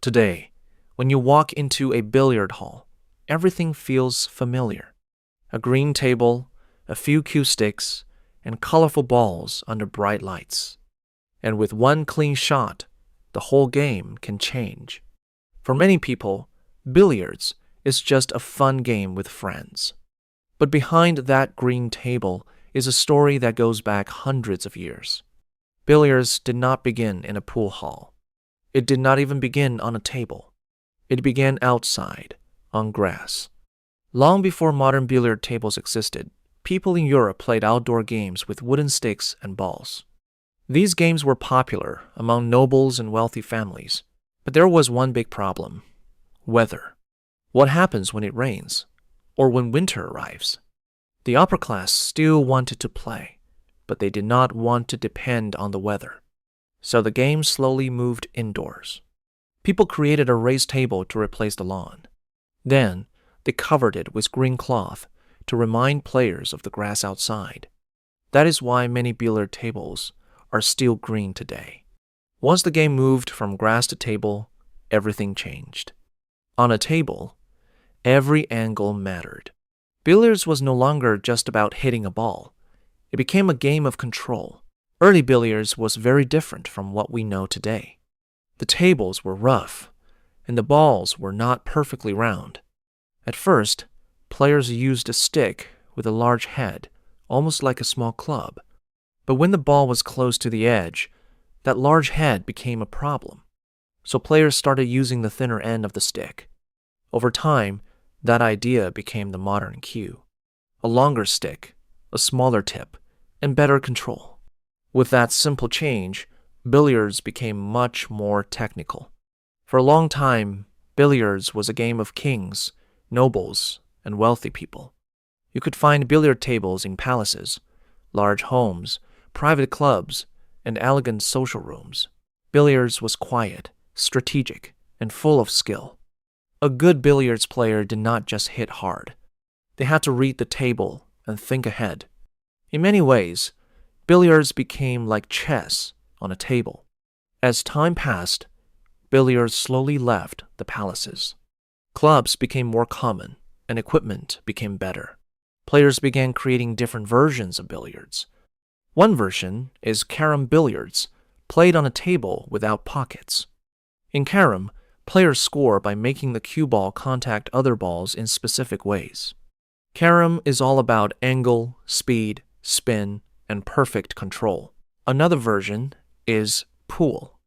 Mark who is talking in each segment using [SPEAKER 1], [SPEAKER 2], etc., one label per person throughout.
[SPEAKER 1] Today, when you walk into a billiard hall, everything feels familiar. A green table, a few cue sticks, and colorful balls under bright lights. And with one clean shot, the whole game can change. For many people, billiards is just a fun game with friends. But behind that green table is a story that goes back hundreds of years. Billiards did not begin in a pool hall. It did not even begin on a table. It began outside, on grass. Long before modern billiard tables existed, people in Europe played outdoor games with wooden sticks and balls. These games were popular among nobles and wealthy families, but there was one big problem: weather. What happens when it rains, or when winter arrives? The upper class still wanted to play, but they did not want to depend on the weather. So the game slowly moved indoors. People created a raised table to replace the lawn. Then, they covered it with green cloth to remind players of the grass outside. That is why many billiard tables are still green today. Once the game moved from grass to table, everything changed. On a table, every angle mattered. Billiards was no longer just about hitting a ball. It became a game of control. Early billiards was very different from what we know today. The tables were rough, and the balls were not perfectly round. At first, players used a stick with a large head, almost like a small club. But when the ball was close to the edge, that large head became a problem. So players started using the thinner end of the stick. Over time, that idea became the modern cue: a longer stick, a smaller tip, and better control. With that simple change, billiards became much more technical. For a long time, billiards was a game of kings, nobles, and wealthy people. You could find billiard tables in palaces, large homes, private clubs, and elegant social rooms. Billiards was quiet, strategic, and full of skill. A good billiards player did not just hit hard. They had to read the table and think ahead. In many ways, billiards became like chess on a table. As time passed, billiards slowly left the palaces. Clubs became more common, and equipment became better. Players began creating different versions of billiards. One version is carom billiards, played on a table without pockets. In carom, players score by making the cue ball contact other balls in specific ways. Carom is all about angle, speed, spin, and perfect control. Another version is pool.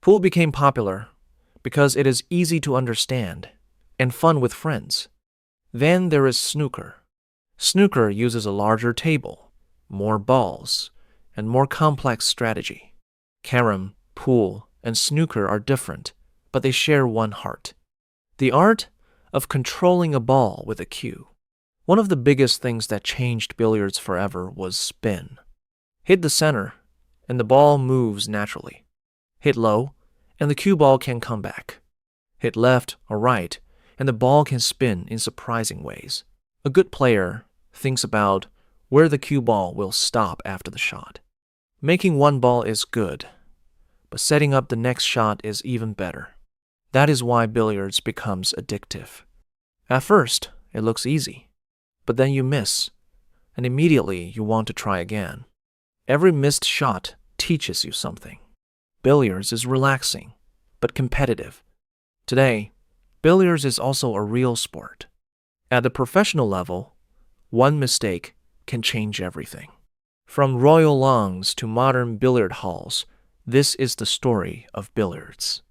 [SPEAKER 1] Pool became popular because it is easy to understand and fun with friends. Then there is snooker. Snooker uses a larger table, more balls, and more complex strategy. Carom, pool, and snooker are different, but they share one heart: the art of controlling a ball with a cue. One of the biggest things that changed billiards forever was spin. Hit the center, and the ball moves naturally. Hit low, and the cue ball can come back. Hit left or right, and the ball can spin in surprising ways. A good player thinks about where the cue ball will stop after the shot. Making one ball is good, but setting up the next shot is even better. That is why billiards becomes addictive. At first, it looks easy, but then you miss, and immediately you want to try again. Every missed shot teaches you something. Billiards is relaxing, but competitive. Today, billiards is also a real sport. At the professional level, one mistake can change everything. From royal lawns to modern billiard halls, this is the story of billiards.